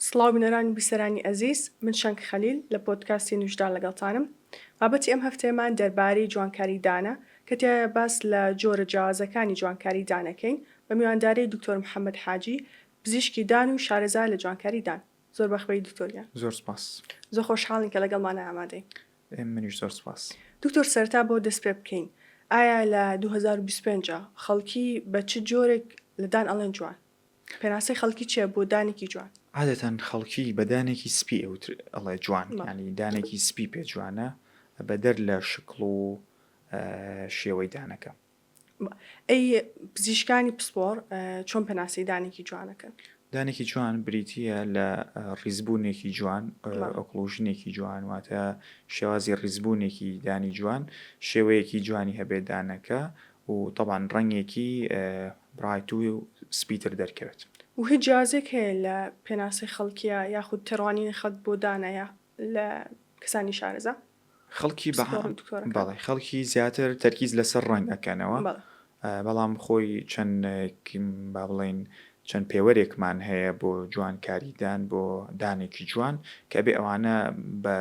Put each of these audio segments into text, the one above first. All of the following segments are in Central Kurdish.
سڵاو بنەرانی بیسەرانی ئەزیز، من شەنگ خەلیل لە پۆدکاستی نوشدار لەگەڵتانم. بابەتی ئەم هەفتەیەمان دەربارەی جوانکاری دانە کە تێ باس لە جۆرە جیاوازەکانی جوانکاری دانەکەین بە میواندارەی دکتۆر محەممەد حاجی، پزیشکی دان و شارەزای لە جوانکاری دان. زۆر بەخبەی دکتۆریان. زۆر سپاس. زۆر خۆشحاڵین کە لەگەڵمانە ئامادەین. منیش زۆر سپاس. دکتۆر سەرتا بۆ دەست پێ بکەین. ئایا لە 2025 خەڵکی بە چ جۆرێک لە دان ئەڵێن جوان؟ پێناسەی خەڵکی چیە بۆ دانێکی جوان؟ عادەتەن خەڵکی بە دانێکی سپی ئەڵێ جوان، ینی دانێکی سپی پێ جوانە بەدەر لە شکڵ و شێوەی دانەکە. ئەی پزیشکانی پسپۆر چۆن پێناسەی دانێکی جوانەکەن؟ دانێکی جوان بریتیە لە ڕیزبوونێکی جوان، ئۆکلۆژنێکی جوان، واتە شێوازی ڕیزبوونێکی دانی جوان، شێوەیەکی جوانی هەبێت دانەکە و طبعاً ڕەنگێکی برایت و سپیتر دەرکەوێت. و هیچ جیازێک هەیە لە پێناسەی خەڵکیە یاخود تەڕوانین خەڵک بۆ دانایە لە کەسانی شارەزا؟ خەڵکی بەڵێ خەڵکی زیاتر تەرکیز لەسەر ڕنگ ئەکەنەوە، بەڵام خۆی چەند با بڵێن چەند پێوەرێکمان هەیە بۆ جوانکاریدان بۆ دانێکی جوان کە بێ ئەوانە بە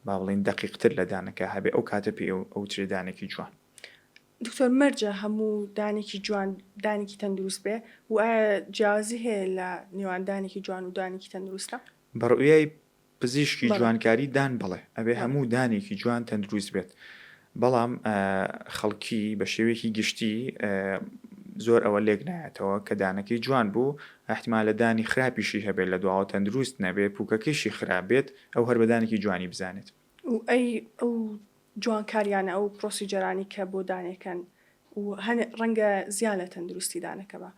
با بڵێن دەقیقتر لە دانەکە هەبێ ئەو کاتە پێ ئەو ترێدانێکی جوان. دکتۆر مەرجە هەموو دانێکی جوان دانێکی تەندروست بێ و ئایا جیازی هەیە لە نێوان دانێکی جوان و دانێکی تەندروستە؟ بەڕوویای پزیشکی جوانکاری دان بڵێ ئەبێ هەموو دانێکی جوان تەندروست بێت، بەڵام خەڵکی بە شێوەیەکی گشتی زۆر ئەوە لێک نایەتەوە کە دانەکەی جوان بوو احتیمالە دانی خراپیشی هەبێت لە دواوە تەندروست نەبێت پووکەکەیشی خراپێت ئەو هەر بە دانێکی جوانی بزانێت. و ئەو جوانکاریانە ئەو پرۆسیجەرانی کە بۆ دانێکەن و ڕەنگە زیان لە تەندروستی دانەکە بە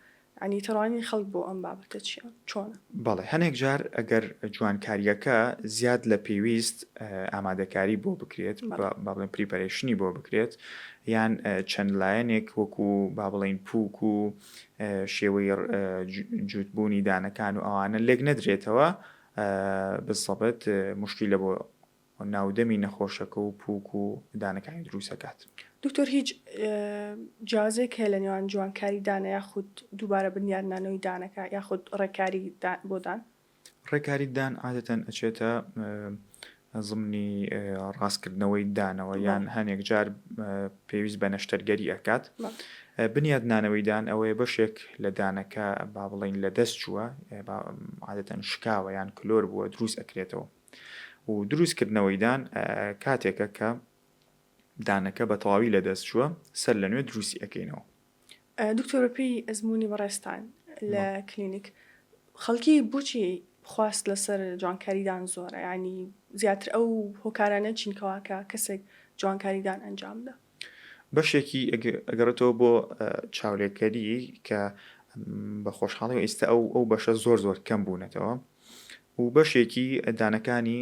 ینی تەڕوانین خەڵک بۆ ئەم بابەتە چۆنە؟ بەڵێ هەنێک جار ئەگەر جوانکاریەکە زیاد لە پێویست ئامادەکاری بۆ بکرێت با بڵێن پریپەرێشنی بۆ بکرێت یان چەند لایەنێک وەکو با بڵێن پووک و شێوەی جوتبوونی دانەکان و ئەوانە لێک نەدرێتەوە بسەبەت مشکلە بۆ ناودەمی نەخۆشەکە و پووک و دانەکانی دروستەکات. دکتۆر هیچ جیازێک هەیە لە نێوان جوانکاری دانە یاخود دووبارە بنیارنانەوەی دانەکە یاخود ڕێکاری بۆ دان؟ ڕێکاری دان عادەتەن ئەچێتە زمنی ڕاستکردنەوەی دانەوە یان هەنێک جار پێویست بە نەشتەرگەری ئەکات. بنیادنانەوەی دان ئەوەیە بەشێک لە دانەکە با بڵێن لە دەست چووە عادەتەن شکاوە یان کلۆر بووە دروست ئەکرێتەوە و دروستکردنەوەی دان کاتێکە کە دانەکە بە تەواوی لە دەست چووە سەر لە نوێ دروستی ئەەکەینەوە. دکتۆرەپی ئەزمموی بەڕێستان لە کلینیک خەڵکی بچی خواست لەسەر جوانکاریدان زۆرە ینی زیاتر ئەو هۆکارانە چینکەواکە کەسێک جوانکاریدان ئەنجامدا. بەشێکی ئەگەڕێتەوە بۆ چاولێکەری کە بە خۆشحاڵی و ئێستا ئەو بەشە زۆر کەم بوونەتەوە و بەشێکی دانەکانی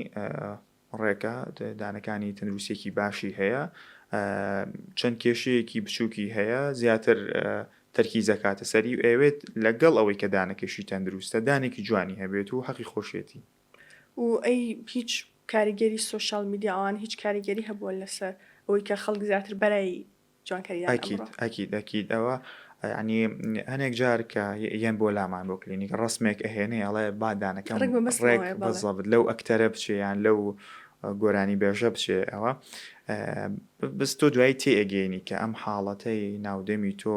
ڕێکە دانەکانی تەندروستێکی باشی هەیە چەند کێشەیەکی بچووکی هەیە زیاتر تەرکیزەکاتە سەری و ئەوێت لەگەڵ ئەوەی کە دانەکەشی تەندروستە دانێکی جوانی هەبێت و حەقی خۆشێتی. و ئەی هیچ کاریگەری سوۆشال میدیا ئەوان هیچ کاریگەری هەبووە لەسەر ئەوەی کە خەڵک زیاتر بەرای جوانکاریدان ئەکید ئەوە ینی هەنێک جار کە یەن بۆ لامان بۆ کلینیک ڕسمێک ئەهێنێ ئەڵێ بادانەکەم ڕێک بەزەبت لەو ئەکتەرە بچێیان لەو گۆرانی بێژە بچێ ئەوە بستۆ دوای تێئگەینی کە ئەم حاڵەتەی ناودەمی تۆ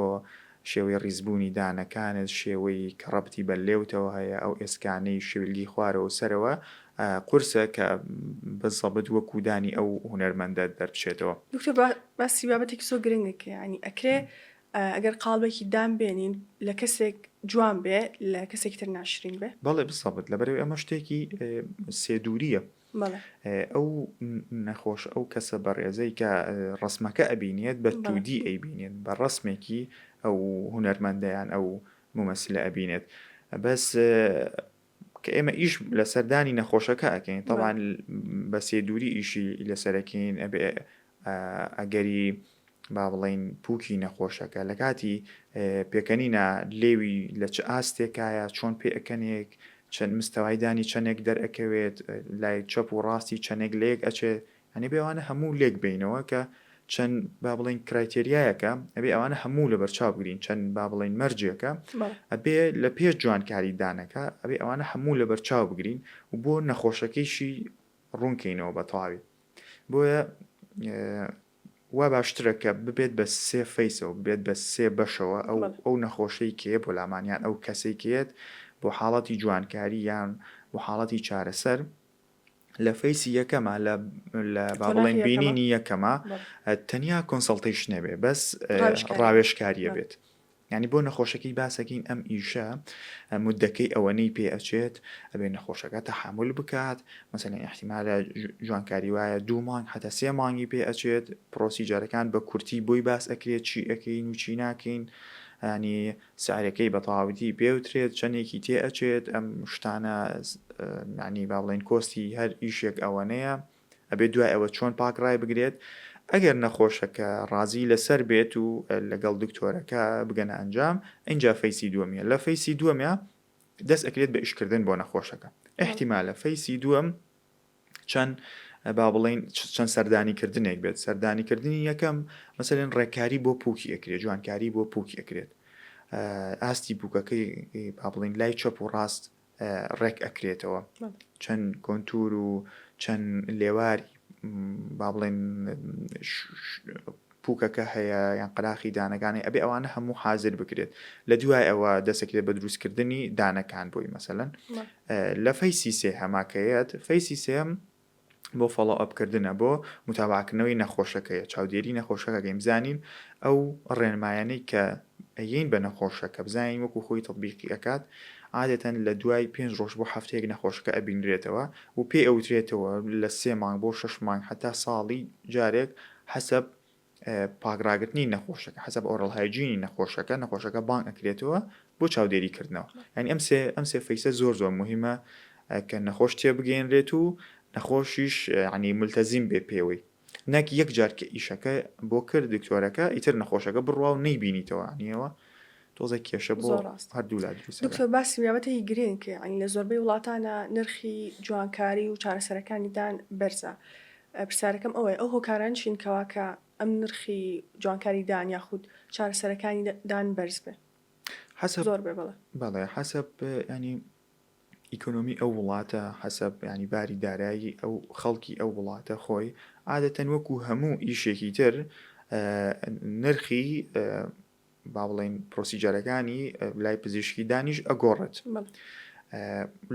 شێوەی ڕیزبوونی دانەکانت شێوەی کەڕەبتی بە لێوتەوە هەیە ئەو ئێسکانەی شێویلگی خوارەوە سەرەوە قورسە کە بەزەبت وەکودانی ئەو هونەرمەندە دەربچێتەوە. دکتۆر باسی بابەتێکی زۆر گرنگەکە ینی ئەکرێ ئەگەر قاڵبێکی دام بێنین لە کەسێک جوان بێ لە کەسێکی تر ناشرین بێ؟ بەڵێ بسەبت لەبەرەوەی ئەمە شتێکی سێدووریە. ئەو نەخۆش ئەو کەسە بەڕێزەی کە ڕسمەکە ئەبینێت بە تودی ئەیبینێت بە ڕسمێکی ئەو هونەرمەندەیان ئەو ممەسلە ئەبینێت بەس کە ئێمە ئیش لە سەردانی نەخۆشەکە ئەکەین تەوان بە سێدووری ئیشی لەسەرەکەین ئەگەری با بڵێن پووکی نەخۆشەکە لە کاتی پێکەنینە لێوی لە چ ئاستێکایە چۆن پێ ئەکەنێک چەند مستەوای دانی چەندێک دەرئەکەوێت لای چەپ و ڕاستی چەندێک لێک ئەچێت هەنێ بێوانە هەموو لێک بینەوە کە چەند با بڵین کرایتێریایەکە ئەبێ ئەوانە هەموو لە بەرچاو بگرین چەند با بڵین مەرجێکە ئەبێ لە پێش جوانکاری دانەکە ئەبێ ئەوانە هەموو لە بەرچاو بگرین و بۆ نەخۆشەکەیشی ڕوونکەینەوە بەتەواوی بۆیە وا باشترەکە ببێت بە سێ فەیسەوە بێت بە سێ بەشەوە ئەو نەخۆشەی کێ بۆ لامانیان ئەو کەسێک کێت بۆ حاڵەتی جوانکاری یان بۆ حاڵەتی چارەسەر لە فەیسی یەکەمە لە با بڵێن بینینی یەکەمە تەنیا کۆنسەڵتیشنە بێ بەس ڕاوێژکاریە بێت ینی بۆ نەخۆشەکەی باسەکەین ئەم ئیشە مدەکەی ئەوەنەی پێ ئەچێت ئەبێ نەخۆشەکە تەحمل بکات مەسەلەن احتیمالە جوانکاری وایە 2 مانگ هەتا 3 مانگی پێ ئەچێت پرۆسیجارەکان بە کورتی بۆی باس ئەکرێت چی ئەەکەین و چی ناکەین ینی سعرەکەی بە تەواوەتی پێوترێت چەندێکی تێ ئەچێت ئەم شتانە ینی با بڵێن کۆستی هەر ئیشێک ئەوەنەیە ئەبێ دوای ئەوە چۆن پاکڕای بگرێت ئەگەر نەخۆشەکە ڕازی لەسەر بێت و لەگەڵ دکتۆرەکە بگەنە ئەنجام اینجا فەیسی دووەمیە لە فەیسی دووەمیە دەست ئەکرێت بە ئیشکردن بۆ نەخۆشەکە احتیمالە فەیسی دووەم چەند با بڵین چەند سەردانیکردنێک بێت سەردانیکردنی یەکەم مەسەلەن ڕێککاری بۆ پووکی ئەکرێت جوانکاری بۆ پووکی ئەکرێت ئاستی پووکەکەی با بڵین لای چەپ و ڕاست ڕێک ئەکرێتەوە چەند کۆنتور و چەند لێواری با بڵێن پووکەکە هەیە یان قەراخی دانەکانی ئەبێ ئەوانە هەموو حازر بکرێت لە دوای ئەوە دەسەکرێت بە دروستکردنی دانەکان بۆی مەسەلەن لە فەیسی سێ هەماکەیەت فەیسی سێم بۆ فۆڵۆ ئەپکردنە بۆ متابعکردنەوەی نەخۆشەکەیە چاودێری نەخۆشەکەگەی بزانین ئەو ڕێنمایانەی کە ئەین بە نەخۆشەکە بزانین وەکو خۆی تەطبیقی ئەکات عادەتەن لە دوای 5 ڕۆژ بۆ هەفتەیەک نەخۆشەکە ئەبینرێتەوە و پێ ئەوترێتەوە لە 3 مانگ بۆ 6 مانگ هەتا ساڵی جارێک حەسەب پاگراگرتنی نەخۆشەکە حەسەب ئۆڕڵ هایجینی نەخۆشەکە بانگ ئەکرێتەوە بۆ چاودێریکردنەوە ینی ئەم سێ فەیسە زۆر مهمە کە نەخۆش تێ بگەێنرێت و نەخۆشیش عنی ملتەزیم بێ پێوەی نەک یەک جار کە ئیشەکە بۆ کرد دکتۆرەکە ئیتر نەخۆشەکە بڕوا و نەیبینیتەوە عنیەوە تۆزە کێشە بۆ هەردوو لا دکتۆر باسی میابەتەی گرین کە ئەنی لە زۆربەی وڵاتانە نرخی جوانکاری و چارەسەرەکانیدان بەرزە پرسیارەکەم ئەوەیە ئەو هۆکاران چینکەوە کە ئەم نرخی جوانکاری دان یاخود چارەسەرەکانی دان بەرز بێ زۆر بێ بەڵێ حەسەب ینی ئیکۆنۆمی ئەو وڵاتە حەسەب ینی باری دارایی ئەو خەڵکی ئەو وڵاتە خۆی عادەتەن وەکو هەموو ئیشێکی تر نرخی با بڵێن پرۆسیجارەکانی لای پزیشکی دانیش ئەگۆڕێت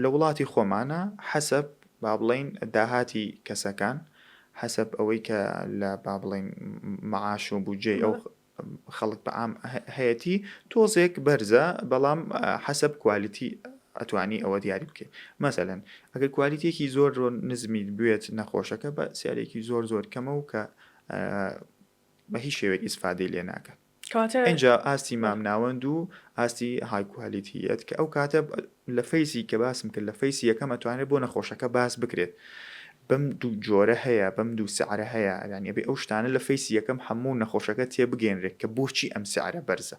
لە وڵاتی خۆمانە حەسەب با بڵێن داهاتی کەسەکان حەسەب ئەوەی کە لە با بڵێن مەعاش و بودجێ ئەو خەڵک بەعام هەیەی تۆزێک بەرزە بەڵام حەسەب کوالیتی ئەتوانی ئەوە دیاری بکەیت مەسەلەن ئەگەر کوالیتێکی زۆر نزمی بێت نەخۆشەکە بە سیارێکی زۆر کەمە و کە بە هیچ شێوەیە ئیسفادەی لێ ناکات اینجا ئاستی مامناوەند و ئاستی های کوالیتیەت کە ئەو کاتە لە فەیسی کە باسم کرد لە فەیسی یەکەم ئەتوانێت بۆ نەخۆشەکە باس بکرێت بەم دوو جۆرە هەیە بەم دوو سعرە هەیە ینی ئەبێ ئەو شتانە لە فەیسی یەکەم هەموو نەخۆشەکە تێ بگەێنرێت کە بۆچی ئەم سعرە بەرزە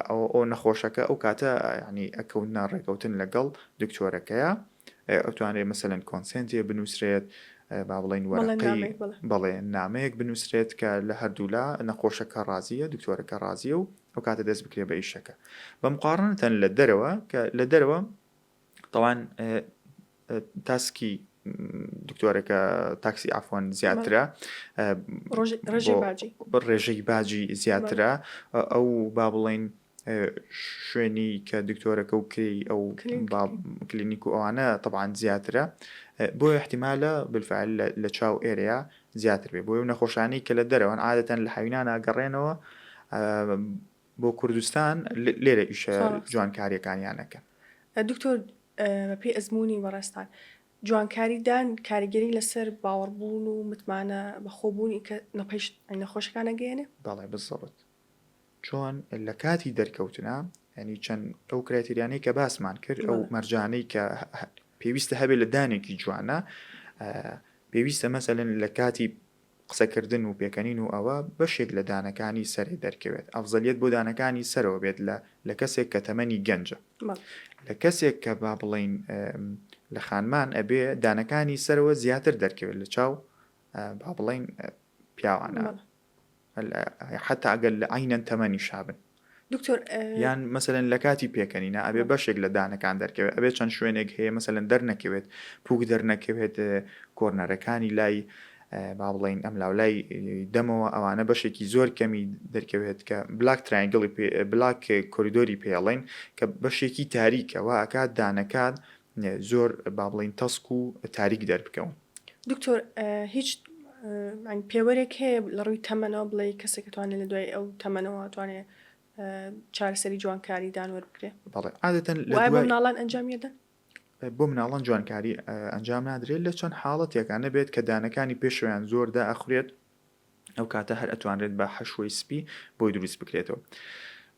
ئەو نەخۆشەکە ئەو کاتە ینی ئەکەوتنا ڕێکەوتن لەگەڵ دکتۆرەکەیە ئەتوانێت مەسەلەن کۆنسنتێ بنووسرێت با بڵێن وەرەقەی بەڵێ نامەیەک بنووسرێت کە لە هەردوولا نەخۆشەکە ڕازیە دکتۆرەکە ڕازیە و ئەو کاتە دەست بکرێت بە ئیشەکە بە مقارنەتەن لە دەرەوە کە لە دەرەوە تەوان تاسکی دکتۆرەکە تاکسی ئافۆن زیاترە ڕێژەی باجی زیاترە ئەو با بڵێن شوێنی کە دکتۆرەکە و کەی ئەو کلینیک و ئەوانە طبعاً زیاترە بۆ احتیمالە بالفعل لە چاو ئێرەیە زیاتر بێ بۆ نەخۆشانی کە لە دەرەوەن عادەتەن لە حەوینانە گەڕێنەوە بۆ کوردستان لێرە ئیشە جوانکاریەکانیانەکە دکتۆر پێی ئەزمموی وەڕستان جوانکاریدان کاریگەری لەسەر باوەڕبوون و متمانە بەخۆبوونی کە نەخۆشەکان ئەگەێنێ بەڵێ بزڵت چۆن لە کاتی دەرکەوتنە ینی چەند ئەو کرایتریانەی کە باسمان کرد ئەو مەرجانەی کە پێویستە هەبێت لە دانێکی جوانە پێویستە مەسەلەن لە کاتی قسەکردن و پێکەنین و ئەوە بەشێک لە دانەکانی سەرێ دەرکەوێت ئەفزەلیەت بۆ دانەکانی سەرەوە بێت لە کەسێک کە تەمەنی گەنجە لە کەسێک کە با بڵین لە خانمان ئەبێ دانەکانی سەرەوە زیاتر دەرکەوێت لە چاو با بڵین پیاوانە حتا ئەگەر لە عینەن تەمەنی شابن. دکتۆر یان مەسەلەن لە کاتی پێکەنینە ئەبێ بەشێک لە دانەکان دەرکەوێت، ئەبێ چەند شوێنێک هەیە مەسەلەن دەرنەکەوێت، پووک دەرنەکەوێت کۆرنەرەکانی لای با بڵین ئەم لاولای دەمەوە ئەوانە بەشێکی زۆر کەمی دەرکەوێت کە بلاک ترایەنگڵی بلاک کۆریدۆری پێڵێن کە بەشێکی تاریکەوە ئەکات دانەکان زۆر با بڵین تەسک و تاریک دەربکەون. دکتۆر هیچ پێوەرێک هەیە لە ڕووی تەمەنەوە بڵێ کەسێک توانێت لە دوای ئەو تەمەنەوە توانێت چارەسەری جوانکاری دانوەربکرێ؟ بەڵێ عادەتەن بۆ مناڵان ئەنجامیدەن؟ بۆ مناڵان جوانکاری ئەنجام نادرێت لە چەند حاڵەتێکانە بێت کە دانەکانی پێشەوەیان زۆردا ئەخورێت، ئەو کاتە هەر ئەتوانرێت بە حەشوەی سپی بۆی دروست بکرێتەوە.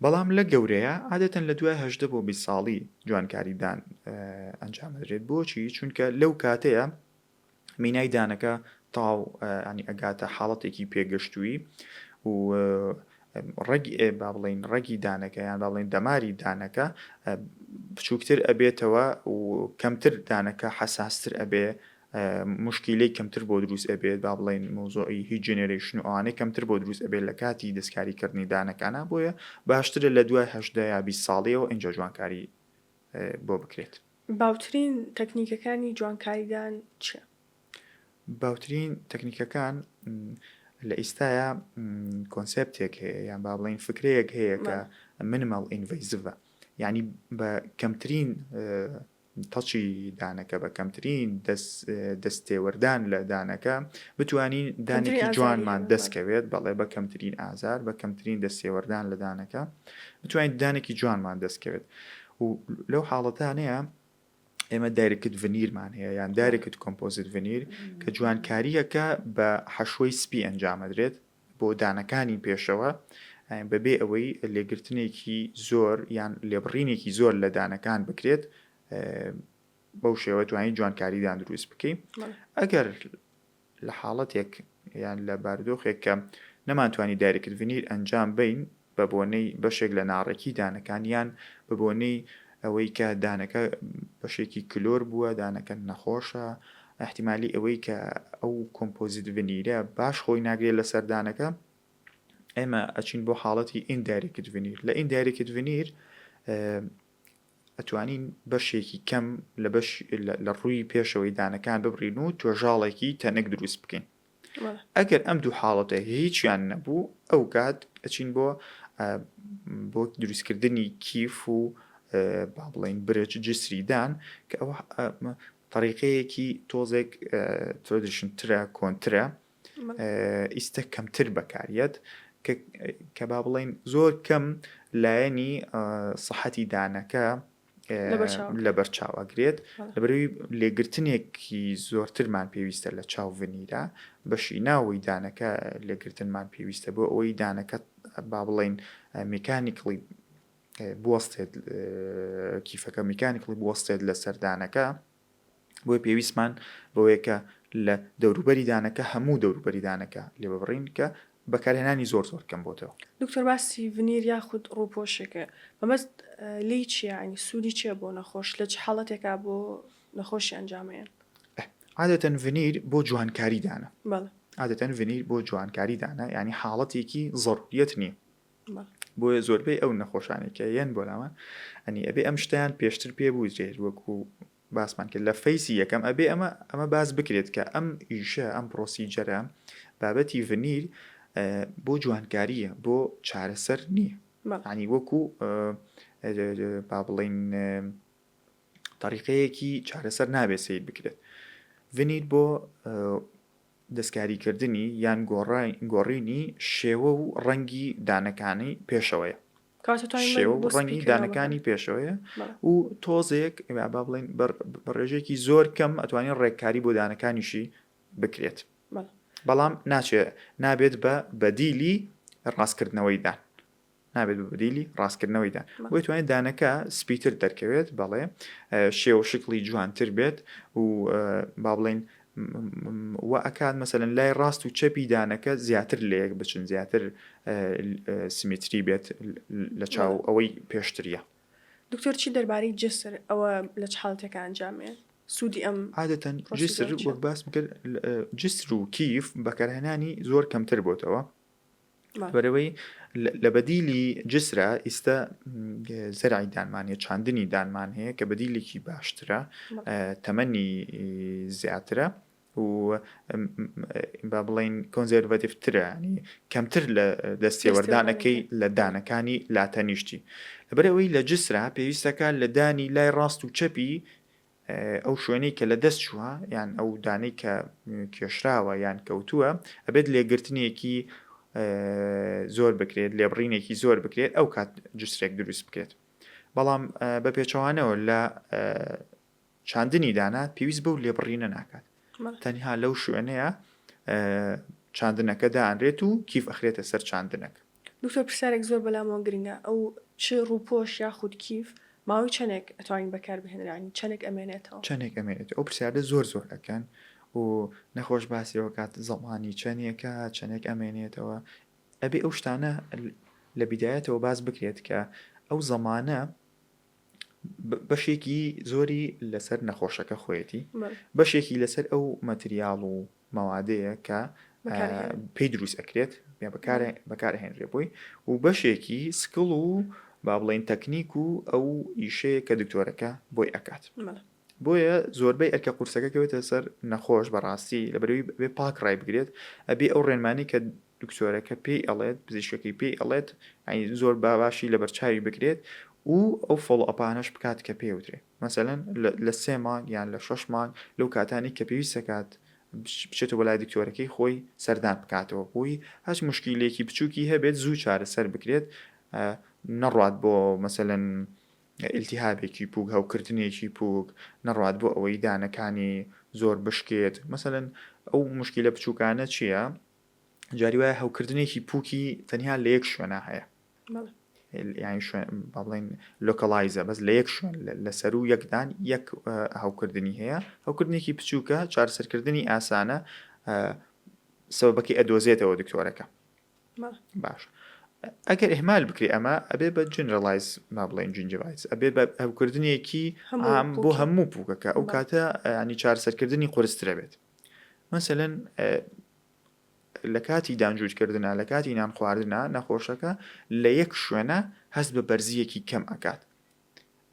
بەڵام لە گەورەیە عادەتەن لە دوای 18 بۆ 20 ساڵی جوانکاریدان ئەنجامدرێت. بۆچی؟ چونکە لەو کاتەیە مینای دانەکە تاو ینی ئەگاتە حاڵەتێکی پێگەشتووی و ڕێگی با بڵین ڕێگی دانەکە یان با بڵین دەماری دانەکە بچووکتر ئەبێتەوە و کەمتر دانەکە حەساستر ئەبێ، مشکیلەی کەمتر بۆ دروست ئەبێت، با بڵین مۆزۆی هیچ جێنێرێشن و ئەوانەی کەمتر بۆ دروست ئەبێت لە کاتی دەستکاریکردنی دانەکانە. بۆیە باشترە لە دوای 18 یا 20 ساڵیەوە ئینجا جوانکاری بۆ بکرێت. باوترین تەکنیکەکانی جوانکاریدان چیە؟ باوترین تەکنیکەکان لە ئێستاە کۆنسپتێک هەیە یان با بڵین فکرەیەک هەیە کە منیمال ئینڤیزڤە، یعنی بە کەمترین تەچی دانەکە بە کەمترین دەستێوەردان لە دانەکە بتوانین دانێکی جوانمان دەستکەوێت، بەڵێ بە کەمترین ئازار بە کەمترین دەستێوەردان لە دانەکە بتوانین دانێکی جوانمان دەستکەوێت. و لەو حاڵەتانەیە ئێمە دایرکت ڤنیرمان هەیە یان دایرکت کۆمپۆزیت ڤنیر کە جوانکاریەکە بە حەشوەی سپی ئەنجامەدرێت بۆ دانەکانی پێشەوە بەبێ ئەوەی لێگرتنێکی زۆر یان لێبڕینێکی زۆر لە دانەکان بکرێت، بەو شێوە توانین جوانکاریدان دروست بکەین. ئەگەر لە حاڵەتێک یان لە بارودۆخێک کە نەمانتوانی دایرکت ڤنیر ئەنجام بین بە بۆنەی بەشێک لە ناڕێکی دانەکان یان بە بۆنەی ئەوەی کە دانەکە بەشێکی کلۆر بووە، دانەکە نەخۆشە، احتیمالی ئەوەی کە ئەو کۆمپۆزیت ڤنیرە باش خۆی ناگرێت لە سەردانەکە، ئێمە ئەچین بۆ حاڵەتی ئیندایرکت ڤنیر. لە ئیندایرکت ڤنیر ئەتوانین بەشێکی کەم لە ڕووی پێشەوەی دانەکان ببڕین و توێژاڵێکی تەنک دروست بکەین. ئەگەر ئەم دوو حاڵەتە هیچیان نەبوو ئەو کات ئەچین بۆ دروستکردنی کیف و با بڵین برج جسریدان کە ئەوە طریقەیەکی تۆزێک ترەدیشنترە کۆنترە ئیستە کەمتر بەکارێت کە با بڵین زۆر کەم لایەنی سەحەتی دانەکە لە بەرچاوەگرێت، لەبەرەوەی لێگرتنێکی زۆرترمان پێویستە لە چاو ڤنیرە، بەشی ناوەی دانەکە لێگرتنمان پێویستە بۆ ئەوەی دانەکە با بڵین میکانیکڵی بوەستێت، کیفەکە میکانیکڵی بوەستێت لە سەردانەکە، بۆی پێویستمان بەوەیە کە لە دەوروبەری دانەکە هەموو دەوروبەری دانەکە لێ ببڕین کە بەکارهێنانی زۆر کەم بۆتەوە. دکتۆر باسی ڤنیر یاخود ڕووپۆشێکە بەمەست لی چیە؟ ینی سوودی چیە بۆ نەخۆش؟ لە چ حاڵەتێکا بۆ نەخۆشی ئەنجامەیە؟ عادەتەن ڤنیر بۆ جوانکاری دانە. بەڵێ عادەتەن ڤنیر بۆ جوانکاری دانە، ینی حاڵەتێکی ضرورەت نییە. بۆیە زۆربەی ئەو نەخۆشانێکە یەن بۆ لاوە ئەنی ئەبێ ئەم شتیان پێشتر پێ بووزرێت، وەکو باسمان کرد لە فەیسی یەکەم ئەبێ ئەمە باز بکرێت کە ئەم ئیشە ئەم پرۆسیجەرە بابەتی ڤنیر بۆ جوانکاریە، بۆ چارەسەر نییە. ینی وەکو با بڵین طریقەیەکی چارەسەر نابێت سیر بکرێت. ڤنیر بۆ دەستکاریکردنی یان گۆڕینی شێوە و ڕەنگی دانەکانی پێشەوەیە، شێوە و ڕەنگی دانەکانی پێشەوەیە و تۆزێک با بڵین بەڕێژێکی زۆر کەم ئەتوانین ڕێککاری بۆ دانەکانیشی بکرێت. بەڵام نابێت بە بەدیلی ڕاستکردنەوەی دان، نابێت بە بەدیلی ڕاستکردنەوەی دان، بۆی توانێت دانەکە سپیتر دەرکەوێت، بەڵێ شێوە شکلی جوانتر بێت و با بڵین وە ئەکات مەسەلەن لای ڕاست و چەپی دانەکە زیاتر لەیەک بچن، زیاتر سیمتری بێت لە چاو ئەوەی پێشتریە. دکتۆر چی دەربارەی جسر ئەوە لە چ حاڵەتێکە ئەنجامێت؟ سوودی ئەم عادەتەن جسر وەک باس بکرد جسر و کیف بەکارهێنانی زۆر کەمتر بۆتەوە بەرەوەی لە بەدیلی جسرە ئێستا زەرعی دانمان هەیە چاندنی دانمان هەیە کە بەدیلێکی باشترە تەمەنی زیاترە و با بڵێن کۆنزێرڤەتیڤترە ینی کەمتر لە دەستێوەردانەکەی لە دانەکانی لاتەنیشتی لەبەرەوەی لە جسرە پێویستەکە لە دانی لای ڕاست و چەپی ئەو شوێنەی کە لە دەست چووە یان ئەو دانەی کە کێشراوە یان کەوتووە ئەبێت لێگرتنیەکی زۆر بکرێت لێبڕینێکی زۆر بکرێت ئەو کات جسرێک دروست بکرێت بەڵام بە پێچەوانەوە لە چاندنی دانا پێویست بەو لێبڕینە ناکات تەنها لەو شوێنەیە چاندنەکە دانرێت و کیف ئەخرێتە سەر چاندنەکە. دکتۆر پرسیارێک زۆر بەلامەوە گرنگە ئەو چ ڕووپۆش یاخود کیف ماوەی چەندێک ئەتوانین بەکاربهێنرانی چەندێک ئەمێنێتەوە ئەو پرسیارە زۆر ئەکەن و نەخۆش باسیەوە کات زەمانی چەندێکە چەندێک ئەمێنێتەوە ئەبێ ئەو شتانە لە بیدایەتەوە باز بکرێت کە ئەو زەمانە بەشێکی زۆری لەسەر نەخۆشەکە خۆیەتی بەشێکی لەسەر ئەو مەتریاڵ و مەوادەیە کە پێی دروست ئەکرێت بەکارهێنرێ بووی و بەشێکی سکڵ و با بڵێن تەکنیک و ئەو ئیشەیە کە دکتۆرەکە بۆی ئەکات بۆیە زۆربەی ئەرکە قورسەکە کەوێتە سەر نەخۆش بەڕاستی لەبەرەوەی بێ پاک ڕای بگرێت ئەبێ ئەو ڕێنمانی کە دکتۆرەکە پێی ئەڵێت پزیشکەکەی پێی ئەڵێت زۆر باشی لە بەرچاوی بگرێت و ئەو فۆڵ ئەپانەش بکات کە پێوترێ مەسەلەن لە 3 مانگ یان لە 6 مانگ لەو کاتانی کە پێویستەکات بچێتەوە بەلای دکتۆرەکەی خۆی سەردان بکاتەوە بووی هەچ مشکیلێکی بچووکی هەبێت زوو چارەسەر بکرێت نەڕات بۆ مەسەلەن ئیلتیهابێکی پووک هەوکردنێکی پووک نەڕات بۆ ئەوەی دانەکانی زۆر بشکێت مەسەلەن ئەو مشکیلە بچووکانە چییە؟ جاری وایە هەوکردنێکی پووکی تەنیا لە یەک شوێنە هەیە یانی با بڵێن لۆکەڵایزە بەس لە یەک شوێن لەسەر و یەکدان یەک هەوکردنی هەیە هەوکردنێکی بچووکە چارەسەرکردنی ئاسانە سەبەبەکەی ئەدۆزێتەوە دکتۆرەکە باش ئەگەر ئێمال بکرێ ئەمە ئەبێ بە جنرالایز ما بڵێن جنجڤایز ئەبێ بە هەوکردنێکی بۆ هەموو پووکەکە ئەو کاتە ینی چارەسەرکردنی قورسترە بێت مەسەلەن لە کاتی دانجوودکردنە لە کاتی نان خواردنە نەخۆشەکە لە یەک شوێنە هەست بە بەرزیەکی کەم ئەکات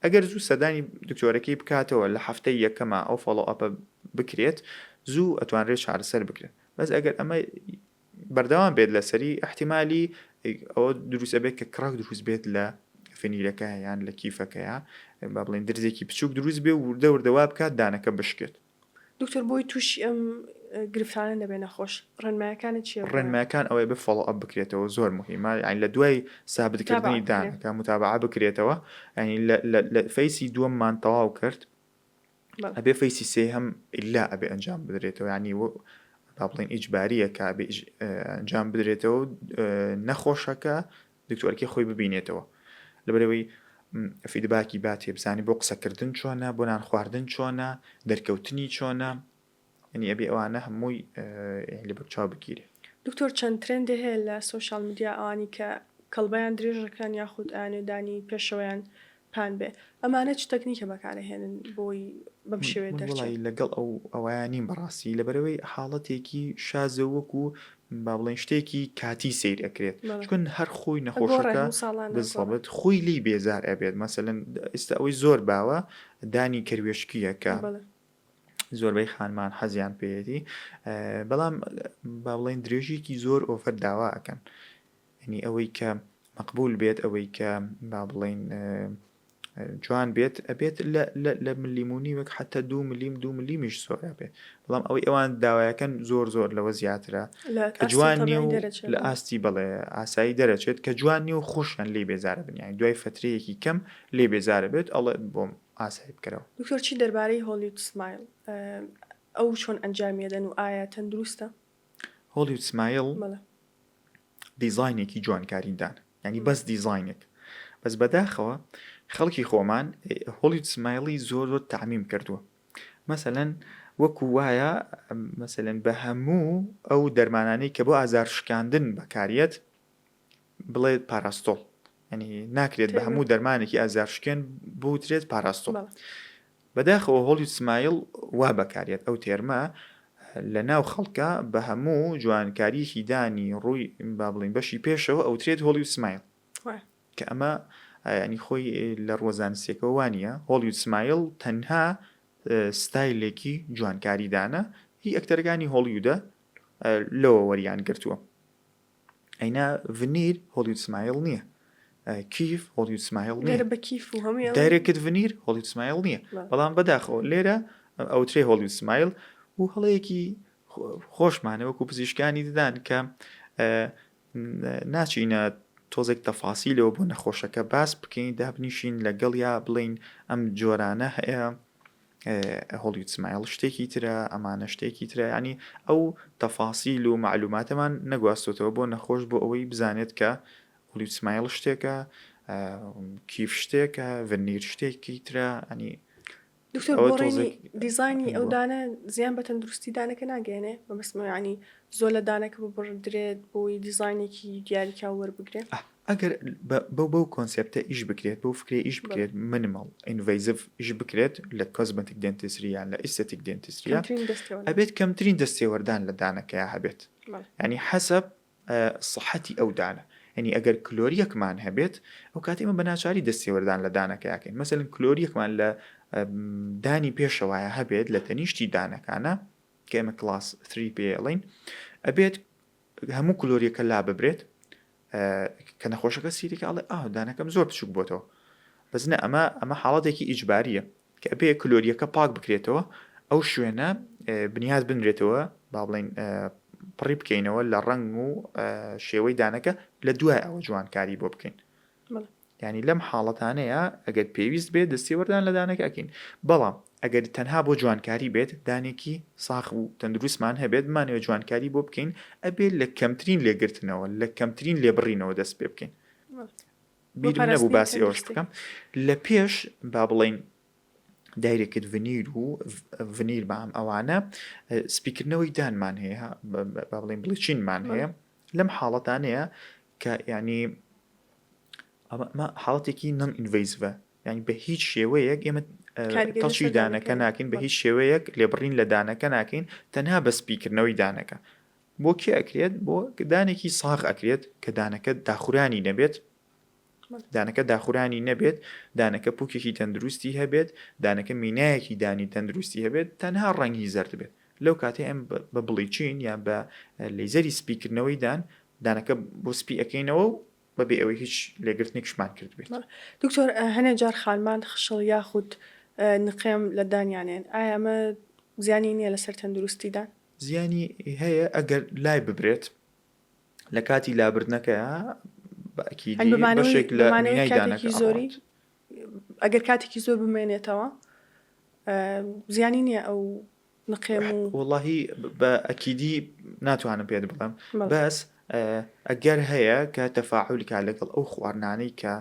ئەگەر زوو سەدانی دکتۆرەکەی بکاتەوە لە هەفتەی یەکەمە ئەو فۆڵۆ ئەپە بکرێت زوو ئەتوانرێت چارەسەر بکرێت بەس ئەگەر ئەمە بەردەوام بێت لەسەری احتیمالی ئەوە دروست ئەبێت کە کڕک دروست بێت لە فنیرەکە یان لە کیفەکەیە با بڵێن درزێکی بچووک دروست بێ و وردەوردەوا بکات دانەکە بشکێت دکتۆر بۆی تووشی ئەم گرفتانە دەبێت نەخۆش ڕێنمایەکانە چیە؟ ڕێنمایەکان ئەوەی بە فۆڵۆ ئەپ بکرێتەوە زۆر مهمە یان لە دوای سابتکردنی دانەکە متابعە بکرێتەوە ینی لە فەیسی دووەممان تەواو کرد ئەبێ فەیسی سێهەم ئیلا ئەبێ ئەنجام بدرێتەوە ینی با بڵێن ئیجباریە کە ئەنجام بدرێتەوە نەخۆشەکە دکتۆرەکەی خۆی ببینێتەوە لەبەرەوەی فیدباکی باتێ بزانی بۆ قسەکردن چۆنە بۆ نان خواردن چۆنە دەرکەوتنی چۆنە ینی ئەبێ ئەوانە هەمووی لە بەرچاو بگیرێ. دکتۆر چەند ترندێ هەیە لە سۆشال میدیا ئەوانی کە کەڵبەیان درێژەکان یاخود ئاێدانی پێشەوەیان پان بێ ئەمانە چ تەکنیکە بەکارهێنن بۆی بەم شێوەیە دەرچێت لەگەڵ ئەوەیان نیم بەڕاستی لەبەرەوەی حاڵەتێکی شازەوەکو با بڵێن شتێکی کاتی سیر ئەکرێت چکن هەر خۆی نەخۆشەکە بزڵێت خۆی لی بێزار ئەبێت مەسەلەن ئێستا ئەوەی زۆر باوە دانی کەروێشکیە کە زۆربەی خانمان حەزیان پێیەتی بەڵام با بڵێن درێژێکی زۆر ئۆفەر داوا ئەکەن ینی ئەوەی کە مەقبول بێت ئەوەی کە با بڵێن جوان بێت ئەبێت لە ملیمونی وەک حتا 2 ملیمیش زۆر بێت بەڵام ئەوەی ئەوان داوایەکەن زۆر لەوە زیاترە کە جوانی و لە ئاستی بڵێ ئاسایی دەرەچێت کە جوانی و خۆشیان لێ بێزارە بنیان دوای فترەیەکی کەم لێ بێزارە بێت ئەڵێ بۆم ئاسایی بکەرەوە. دکتۆر چی دەربارەی هۆلیوود سمایل ئەو چۆن ئەنجامێدەن و ئایا تەندروستە؟ هۆلیوود سمایل دیزاینێکی جوانکاریدان ینی بەس دیزاینێک بەس بەداخەوە خەڵکی خۆمان هۆلیوود سمایلی زۆر تعمیم کردووە مەسەلەن وەکو وایە مەسەلەن بە هەموو ئەو دەرمانانەی کە بۆ ئازار شکاندن بەکارێت بڵێت پاراستۆڵ ینی ناکرێت بە هەموو دەرمانێکی ئازار شکێن بوترێت پاراستۆڵ بەداخەوە هۆلیوود سمایل وا بەکارێت ئەو تێرمە لە ناو خەڵکە بە هەموو جوانکاریکی دانی ڕووی با بڵین بەشی پێشەوە ئەوترێت هۆلیوود سمایل کە ئەمە ینی خۆی لە ڕۆزانسێکەوە وانە هۆلیوود سمایل تەنها ستایلێکی جوانکاریدانە هی ئەکتەرەکانی هۆلیوودە لەوە وەریان گرتووە ئەینا ڤنیر هۆلیوود سمایل نییە کیف هۆلیوود سمایل نییە دایرێکت ڤنیر هۆلیوود سمایل نییە بەڵام بەداخەوە لێرە ئەوترێ هۆلیوود سمایل و هەڵەیەکی خۆشمانە وەکو پزیشکانی ددان کە ناچینە تۆزێک تەفاسیلەوە بۆ نەخۆشەکە باس بکەین دابنیشین لەگەڵ یا بڵین ئەم جۆرانە هەیە هۆلیوود سمایل شتێکی ترە ئەمانە شتێکی ترە ینی ئەو تەفاسیل و معلوماتەمان نەگواستۆتەوە بۆ نەخۆش بۆ ئەوەی بزانێت کە هۆلیوود سمایل شتێکە کیف شتێکە ڤنیر شتێکی ترە ئەنی دکتۆر بۆڕێنی دیزایانی ئەو دانە زیان بە تەندروستی دانەکە ناگەێنێ بە بەسمە ینی زۆر لە دانەکە ببڕدرێت بۆی دیزایانێکی دیاریکا وەربگرێت ئەگەر بەو کۆنسپتە ئیش بکرێت بۆ فکرێ ئیش بکرێت منیمەڵ ئینڤیزڤ ئیش بکرێت لە کۆزمەتیک دێنتیسریان لە ئیستێتیک دێنتیسریە ئەبێت کەمترین دەستێوەردان لە دانەکەیە هەبێت ینی حەسەب سەحەتی ئەو دانە ینی ئەگەر کلۆریەکمان هەبێت ئەو کاتێمە بەناچاری دەستێوەردان لە دانەکەیەکەین مەسەلەن کلۆریەکمان لە دانی پێشەوایە هەبێت لە تەنیشتی دانەکانە کە ئێمە کلاس 3 پێڵین ئەبێت هەموو کلۆریەکە لا ببرێت کە نەخۆشەکە سیرێکە ئاڵێ دانەکەم زۆر بچوک بۆتەوە بەزنە ئەمە حاڵەتێکی ئیجباریە کە ئەبێ کلۆریەکە پاک بکرێتەوە ئەو شوێنە بنیاد بنرێتەوە با بڵین پڕی بکەینەوە لە ڕنگ و شێوەی دانەکە لە دوای ئەوە جوانکاری بۆ بکەین ینی لەم حاڵەتانەیە ئەگەر پێویست بێت دەستێوەردان لە دانەکە ئەکەین بەڵام ئەگەر تەنها بۆ جوانکاری بێت دانێکی ساخ و تەندروستمان هەبێت بمانەوە جوانکاری بۆ بکەین ئەبێت لە کەمترین لێگرتنەوە لە کەمترین لێبڕینەوە دەست پێ بکەین بیرم نەبوو باسی ئەوش بکەم لە پێش با بڵین دایرێکت ڤنیر و ڤنیر بەم ئەوانە سپیکردنەوەی دانمان هەیە با بڵین بڵچینمان هەیە لەم حاڵەتانەیە کە ینی ئەمە حاڵەتێکی نەن ئینڤیزڤە ینی بە هیچ شێوەیەک ئێمە تەڵشی دانەکە ناکەین بە هیچ شێوەیەک لێبڕین لە دانەکە ناکەین تەنها بە سپیکردنەوەی دانەکە بۆ کێ ئەکرێت بۆ دانێکی ساغ ئەکرێت کە دانەکە داخورانی نەبێت دانەکە داخورانی نەبێت دانەکە پوکێکی تەندروستی هەبێت دانەکە مینایەکی دانی تەندروستی هەبێت تەنها ڕەنگی زەرد بێت لەو کاتێ ئەم بە بڵیچین یان بە لەیزەری سپیکردنەوەی دانەکە بۆ سپی ئەەکەینەوە بەبێ ئەوەی هیچ لێگرتنێکشمان کرد بێت دکتۆر هەنێ جار خالمان خشڵ یاخود نقێم لە دانیانێن ئایا ئەمە زیانی نییە لەسەر تەندروستیدان زیانی هەیە ئەگەر لای ببرێت لە کاتی لابردنەکەیە بەشێک لە کاتێکی زۆری ئەگەر کاتێکی زۆر بمێنێتەوە زیانی نییە ئەو نقێم و وڵڵاهی بە ئەکیدی ناتوانم پێت بڵێم بەس ئەگەر هەیە کە تەفاعولکە لەگەڵ ئەو خواردانەی کە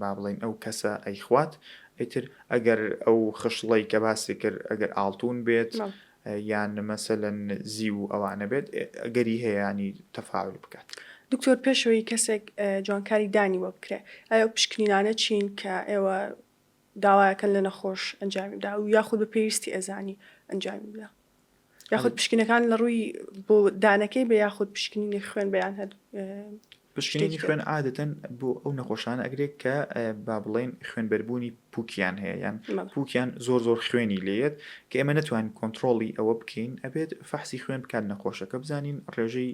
با بڵین ئەو کەسە ئەیخوات ئیتر ئەگەر ئەو خشڵەی کە باسی کرد ئەگەر ئاڵتون بێت یان مەسەلەن زی و ئەوانە بێت ئەگەری هەیەانی تەفاعول بکات دکتۆر پێشەوەی کەسێک جوانکاری دانی وە بکرێ ئایا پشکنینانە چین کە ئێوە داوایەکەن لە نەخۆش ئەنجامی بدا و یاخود بە پێویستی ئەزانی ئەنجامی بدا یاخود پشکنەکان لە ڕووی بۆ دانەکەی بە یاخود پشکنینی خوێن بەیان هەد پشکنینی خوێن عادەتەن بۆ ئەو نەخۆشانە ئەگرێت کە با بڵێن خوێنبەربوونی پوکیان هەیە یان پوکیان زۆر خوێنی لێت کە ئێمە نەتوانین کۆنتترۆڵی ئەوە بکەین ئەبێت فەحسی خوێن بکات نەخۆشەکە بزانین ڕێژەی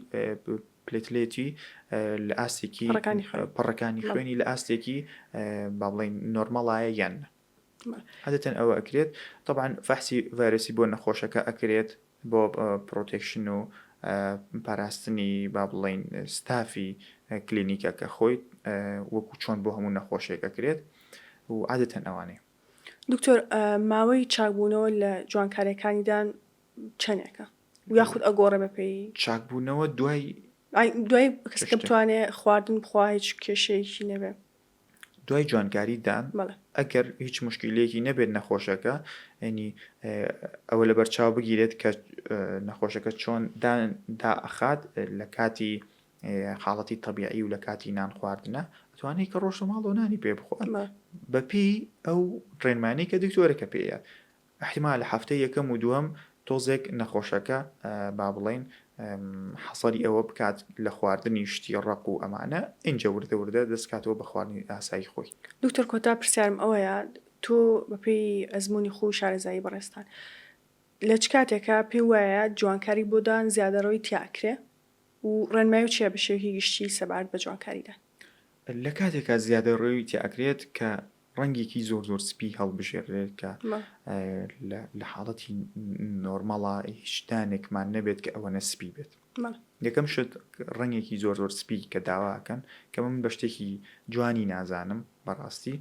پلێتلێتی لە ئاستێکی پڕەکانی خوێنی لە ئاستێکی با بڵێن نۆرمەڵایە یان عادەتەن ئەوە ئەکرێت طبعاً فەحسی ڤایرۆسی بۆ نەخۆشەکە ئەکرێت بۆ پرۆتێکشن و پاراستنی با بڵێن ستافی کلینیکە کە خۆی وەکو چۆن بۆ هەموو نەخۆشێک ئەکرێت و عادەتەن ئەوانەیە دکتۆر ماوەی چاکبوونەوە لە جوانکاریەکانیدان چەندێکە یاخود ئەگۆڕێ بەپێی چاکبوونەوە دوای کەسکە بتوانێت خواردن بخوا هیچ کێشەیەکی نەبێ دوای جوانکاریدان ئەگەر هیچ مشکلەیەکی نەبێت نەخۆشەکە ینی ئەوە لە بەرچاو بگیرێت کە نەخۆشەکە چۆن دائەخات لە کاتی حاڵەتی تەبیعی و لە کاتی نان خواردنە ئەتوانێت کە ڕۆژە ماڵەوە نانی پێ بخوات بەپێی ئەو ڕێنمانەی کە دکتۆرەکە پێیە احتیمال لە هەفتەی یەکەم و دووەم تۆزێک نەخۆشەکە با بڵێن حەسەری ئەوە بکات لە خواردنی شتی ڕق و ئەمانە ئینجە وردە دەستکاتەوە بە خواردنی ئاسایی خۆی. دکتۆر کۆتا پرسیارم ئەوەیە تۆ بەپێی ئەزمموی خۆ شارەزایی بەڕێستان لە چ کاتێکە پێی وایە جوانکاری بۆدان زیادەڕەوەی تیاکرێ و ڕێنمای و چیە بە شێوهی گشتی سەبارەت بە جوانکاریدا؟ لە کاتێکە زیادە ڕێوی تیاکرێت کە ڕەنگێکی زۆر سپی هەڵبژێڕێت کە لە حاڵەتی نۆرمەڵە هیچ شتانێکمان نەبێت کە ئەوە نەسپی بێت. یەکەم شت ڕەنگێکی زۆر سپی کە داواکەن کە من بە شتێکی جوانی نازانم بەڕاستی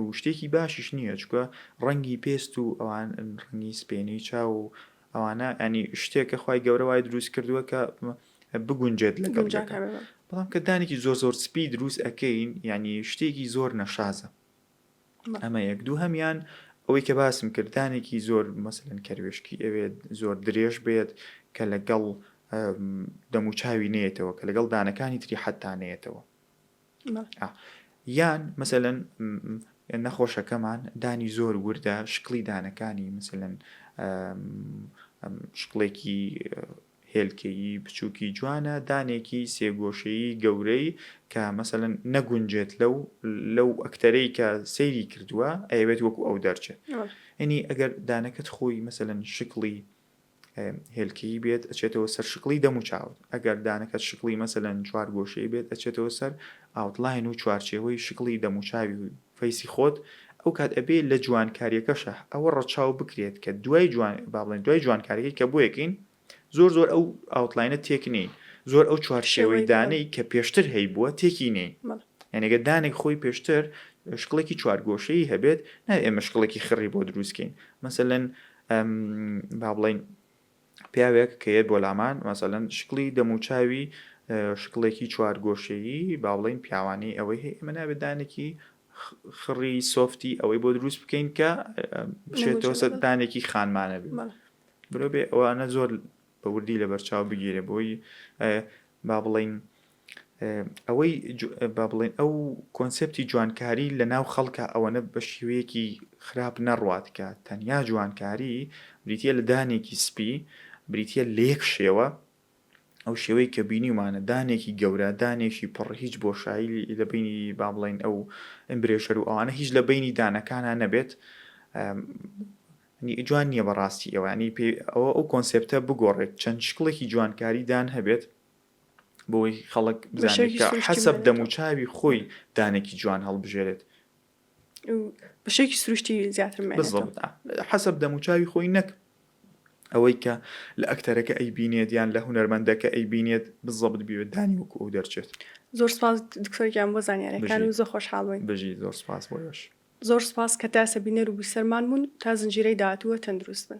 و شتێکی باشیش نییە چکە ڕەنگی پێست و ئەوان ڕەنگی سپێنەی چاو و ئەوانە ئەنی شتێکە خی گەورە وای دروست کردووە کە بگونجێت لەگەڵ بەڵام کە دانێکی زۆر سپی دروست ئەەکەین ینی شتێکی زۆر نەشازە. ئەمە یەک دوو هەمیان ئەوەی کە باسم کردانێکی زۆر مەسەلەن کەروێشکی ئەوێت زۆر درێژ بێت کە لەگەڵ دەموچاوی نێتەوە کە لەگەڵ دانەکانی تری حتانێتەوە یان مەسەلەن نەخۆشەکەمان دانی زۆر وردە شکلی دانەکانی مەسەلەن شکڵێکی هێلکەیی بچووکی جوانە دانێکی سێگۆشەیی گەورەی کە مەسەلەن نەگونجێت لەو ئەکتەرەی کە سەیری کردووە ئەوێت وەکو ئەو دەرچێت ئەنی ئەگەر دانەکەت خۆی مەسەلەن شکلی هێلکەیی بێت ئەچێتەوە سەر شکلی دەموچاوت ئەگەر دانەکەت شکلی مەسەلەن چوار گۆشەی بێت ئەچێتەوە سەر ئاوتلاین و چوارچێوەی شکلی دەموچاوی و فەیسی خۆت ئەو کات ئەبێ لە جوانکاریەکەشە ئەوە ڕەچاو بکرێت کە دوای دوای جوانکاریەکەی کە بۆ یەکەین زۆر ئەو ئاوتلاینە تێکنی زۆر ئەو چوارشێوەی دانەی کە پێشتر هەی بووە تێکی نێ یعنیگە دانێک خۆی پێشتر شکڵێکی چوارگۆشەی هەبێت ئێمە شکڵێکی خڕی بۆ دروستکەین مەسەلەن با بڵێن پیاوێک کە یەت بۆ لامان مەسەلەن شکلی دەموچاوی شکڵێکی چوارگۆشەیی با بڵێن پیاوانی ئەوەی هەیە ئێمە نابێت دانێکی خڕی سۆفتی ئەوەی بۆ دروست بکەین کە بچێتەوە سەر دانێکی خانمانە بێت برۆ بێ ئەوانە زۆر بەوردی لە بەرچاو بگیرێ بۆی با بڵێن ئەوەی با بڵێن ئەو کۆنسپتی جوانکاری لە ناو خەڵکە ئەوەنە بە شێوەیەکی خراپ نەڕوات کە تەنیا جوانکاری بریتە لە دانێکی سپی بریتە لە یەک شێوە ئەو شێوەی کە بینیمانە دانێکی گەورە دانێکی پڕ هیچ بۆشایی لە بینی با بڵێن ئەو ئەمبرێشەر و ئەوانە هیچ لە بینی دانەکانە نەبێت جوان نییە بەڕاستی ئەوانی ئەوە ئەو کۆنسپتە بگۆڕێت چەند شکڵێکی جوانکاری دان هەبێت بۆی خەڵک بزانێت کە حەسەب دەموچاوی خۆی دانێکی جوان هەڵبژێرێت بەشێکی سروشتی زیاتر حەسەب دەموچاوی خۆی نەک ئەوەی کە لە ئەکتەرەکە ئەی بینێت یان لە هونەرمەندەکە ئەی بینێت بزەبت بیوێت دانی وەکو ئەو دەرچێت. زۆر سپاس دکتۆرێکیان بۆ زانیاریەکان و زۆر خۆشحاڵ بووین. بژی زۆر سپاس بۆیش. زۆر سپاس کە تا سەبینەر و بیسەرمان بوون تا زنجیرەی داهاتووە تەندروست بن.